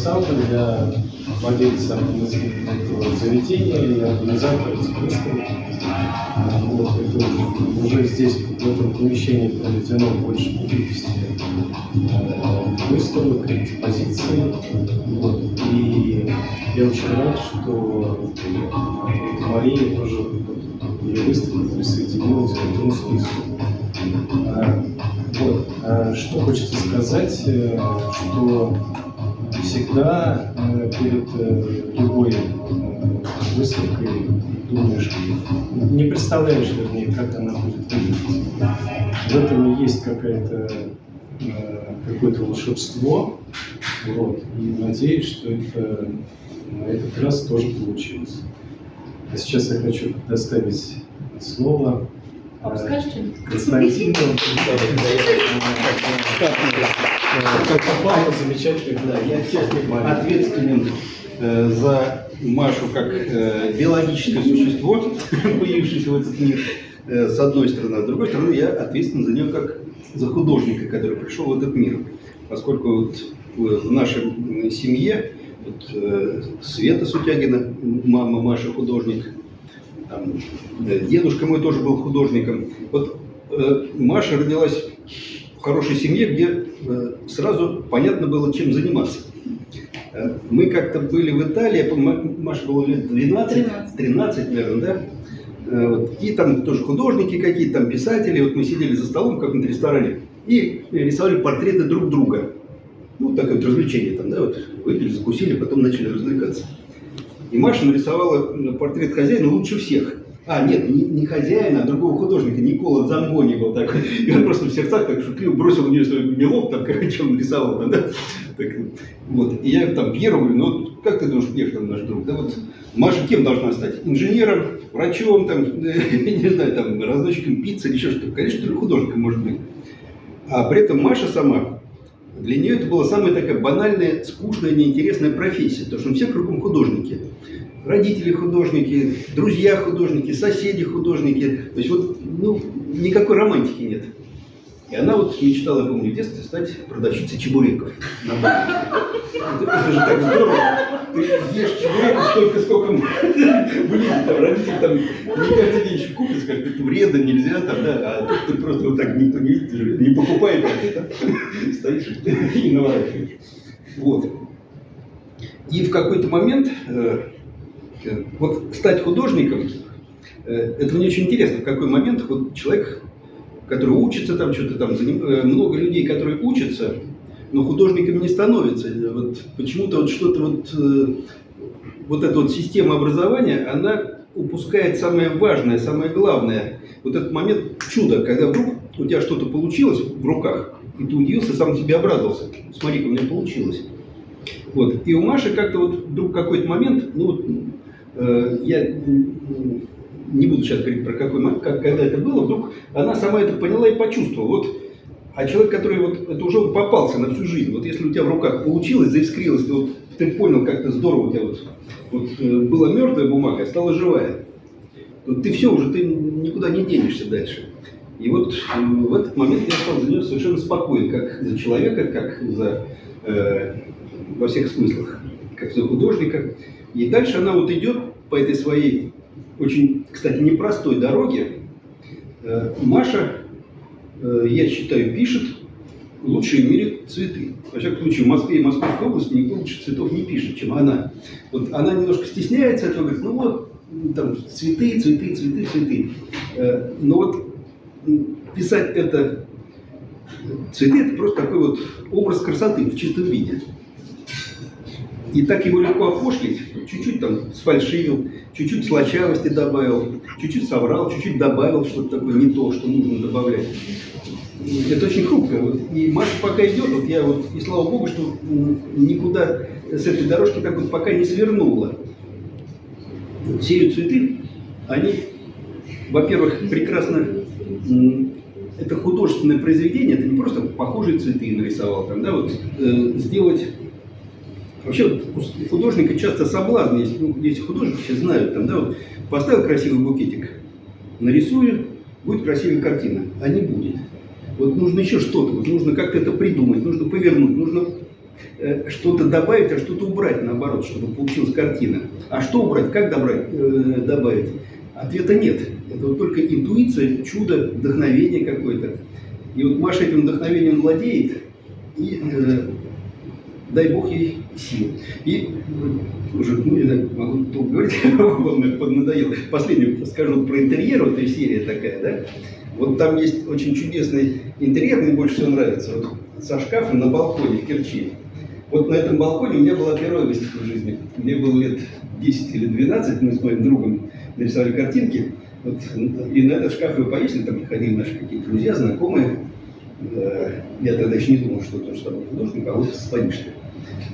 ансамбля для владельца этого заведения и организатора этих выставок. Вот, это уже здесь, в этом помещении, проведено больше 50 выставок, экспозиций. Вот. И я очень рад, что Мария тоже ее выставка присоединилась к этому списку. Вот. Что хочется сказать, что всегда перед любой выставкой думаешь, не представляешь, вернее, как она будет выглядеть. В этом и есть какое-то волшебство. Вот. И надеюсь, что это на этот раз тоже получилось. А сейчас я хочу предоставить слово Константину. Как попало, замечательно. Да, я ответственен за Машу как биологическое существо, появившееся в этот мир, с одной стороны. А с другой стороны, я ответственен за нее как за художника, который пришел в этот мир. Поскольку вот в нашей семье Света Сутягина, мама Маша, художник, там, дедушка мой тоже был художником. Вот Маша родилась в хорошей семье, где сразу понятно было, чем заниматься. Мы как-то были в Италии, я помню, Маша было лет 13, наверное, да? Вот. И там тоже художники какие-то, там писатели. Вот мы сидели за столом в каком-то ресторане и рисовали портреты друг друга. Ну, такое вот развлечение там, да, вот выпили, закусили, потом начали развлекаться. И Маша нарисовала портрет хозяина лучше всех. Нет, не хозяина, а другого художника, Никола Замбони был такой. И он просто в сердцах так шутливо бросил в нее свой мелок, там, короче, он нарисовал там, да. Так, вот. И я там Пьеру говорю, ну, как ты думаешь, Пьер, там наш друг, да, вот Маша кем должна стать? Инженером, врачом, там, не знаю, там, разносчиком пиццы или еще что-то. Конечно, художником может быть. А при этом Маша сама, для нее это была самая такая банальная, скучная, неинтересная профессия, потому что все кругом художники. Родители художники, друзья художники, соседи художники. То есть вот, ну, никакой романтики нет. И она вот мечтала, я помню, в детстве стать продавщицей чебуреков на базаре. Это же так здорово. Ты ешь чебуреков столько, сколько влезет. Там родители там не каждый день еще купят, скажут, это вредно, нельзя, там, да. А тут ты просто вот так никто не видит, не покупает, а ты там стоишь и наворачиваешь. Вот. И в какой-то момент вот стать художником, это мне очень интересно, в какой момент вот человек, который учится там, что-то там, много людей, которые учатся, но художниками не становятся. Вот почему-то вот что-то вот эта вот система образования, она упускает самое важное, самое главное. Вот этот момент чуда, когда вдруг у тебя что-то получилось в руках, и ты удивился, сам себе обрадовался. Смотри-ка, у меня получилось. Вот. И у Маши как-то вот вдруг какой-то момент, ну вот, я не буду сейчас говорить про какой момент, когда это было, вдруг она сама это поняла и почувствовала. Вот, а человек, который вот, это уже попался на всю жизнь, вот если у тебя в руках получилось, заискрилось, ты понял, как-то здорово у тебя была мертвая бумага, а стала живая. Вот ты все уже, ты никуда не денешься дальше. И вот в этот момент я стал за нее совершенно спокоен, как за человека, как за, во всех смыслах, как за художника. И дальше она вот идет по этой своей очень, кстати, непростой дороге. Маша, я считаю, пишет лучшие в мире цветы. Во всяком случае, в Москве и Московской области никто лучше цветов не пишет, чем она. Вот она немножко стесняется этого, говорит, ну вот, там, цветы. Но вот писать это, цветы, это просто такой вот образ красоты в чистом виде. И так его легко опошлить, чуть-чуть там сфальшивил, чуть-чуть слащавости добавил, чуть-чуть соврал, чуть-чуть добавил что-то такое не то, что нужно добавлять. Это очень хрупко. И Маша пока идет, вот я вот, и слава богу, что никуда с этой дорожки так вот пока не свернула. Все цветы, они, во-первых, прекрасно, это художественное произведение, это не просто похожие цветы нарисовал, там, да, вот, сделать. Вообще вот, у художника часто соблазн есть, ну, если художники все знают, там, да, вот, поставил красивый букетик, нарисую, будет красивая картина, а не будет. Вот нужно еще что-то, вот нужно как-то это придумать, нужно повернуть, нужно что-то добавить, а что-то убрать, наоборот, чтобы получилась картина. А что убрать, как добавить? Ответа нет. Это вот только интуиция, чудо, вдохновение какое-то. И вот Маша этим вдохновением владеет, и дай Бог ей сил. И уже, ну, не знаю, могу долго говорить, вам поднадоело. Последнюю скажу про интерьер, вот эта серия такая, да? Вот там есть очень чудесный интерьер, мне больше всего нравится, вот, со шкафом на балконе в Керчи. Вот на этом балконе у меня была первая выставка в жизни. Мне было лет 10 или 12, мы с моим другом нарисовали картинки. Вот, и на этот шкаф его повесили, там приходили наши какие-то друзья, знакомые. Я тогда еще не думал, что тоже самый художник, а вот станишь.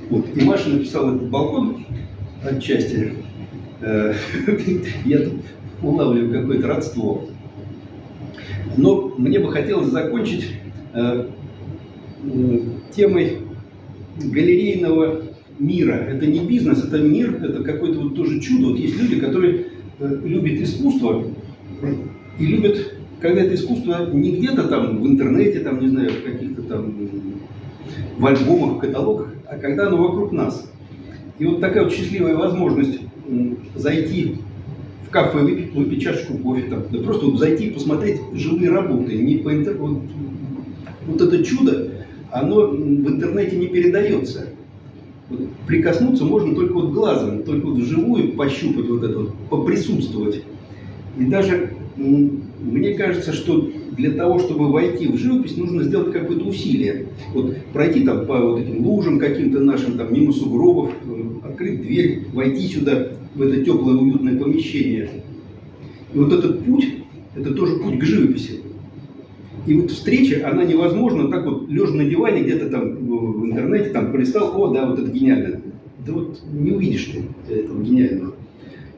Вот. И Маша написала этот балкон отчасти. Я тут улавливаю какое-то родство. Но мне бы хотелось закончить темой галерейного мира. Это не бизнес, это мир, это какое-то вот тоже чудо. Вот есть люди, которые любят искусство и любят, когда это искусство не где-то там в интернете, там, не знаю, в каких-то там в альбомах, в каталогах, а когда оно вокруг нас. И вот такая вот счастливая возможность зайти в кафе, выпить чашечку кофе, там, да просто вот зайти и посмотреть живые работы. Не по интернету. Вот это чудо, оно в интернете не передается. Вот прикоснуться можно только вот глазом, только вот вживую пощупать вот это вот, поприсутствовать. И даже мне кажется, что для того, чтобы войти в живопись, нужно сделать какое-то усилие. Вот пройти там по вот этим лужам каким-то нашим, там, мимо сугробов, открыть дверь, войти сюда, в это теплое, уютное помещение. И вот этот путь, это тоже путь к живописи. И вот встреча, она невозможна так вот, лежа на диване, где-то там в интернете, там полистал, о, да, вот это гениально. Да вот не увидишь ты этого гениального.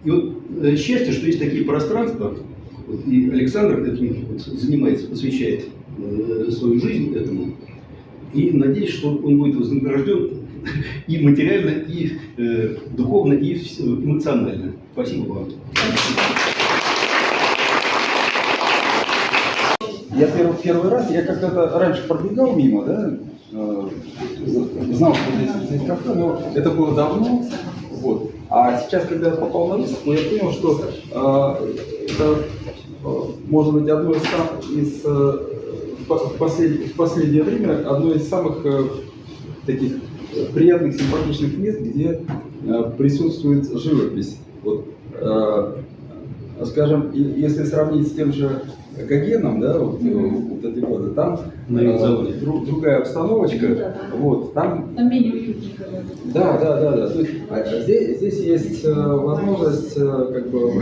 И вот счастье, что есть такие пространства, вот, и Александр этим вот занимается, посвящает свою жизнь этому. И надеюсь, что он будет вознагражден и материально, и духовно, и эмоционально. Спасибо вам. Я первый раз, я когда-то раньше пробегал мимо, да, знал, что здесь кафе, но это было давно, вот. А сейчас, когда я попал на выставку, я понял, что это может быть одно из в последнее время одно из самых таких приятных, симпатичных мест, где присутствует живопись. Вот, скажем, если сравнить с тем же Гогеном, да, вот эти годы, там другая обстановочка, вот, там менее уютненько. Да. То есть, здесь есть возможность как бы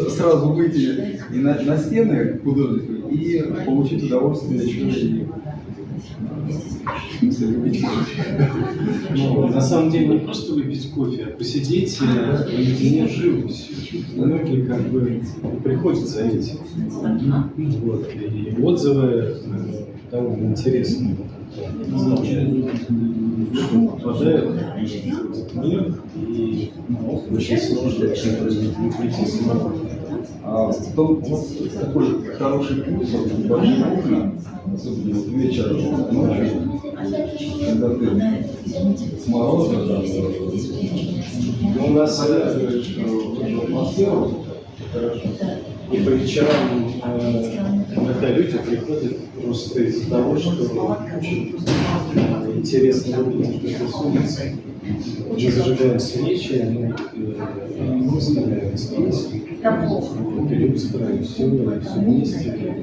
сразу выйти и на стены художника и получить удовольствие еще и На самом деле не просто выпить кофе, а посидеть наедине с живописью. Многие как бы приходят за этим. Вот. И отзывы довольно интересные. Попадают в мир, и очень сложно прийти самому. Потом такой хороший плюс, большие окна, особенно вот вечером, ночью, когда ты с морозом, У нас атмосферу хорошо. И по вечерам, когда люди приходят просто из-за того, что очень интересно выглядит эта с улицы. Мы зажигаем свечи, мы оставляем здесь, берем, собираем все вместе.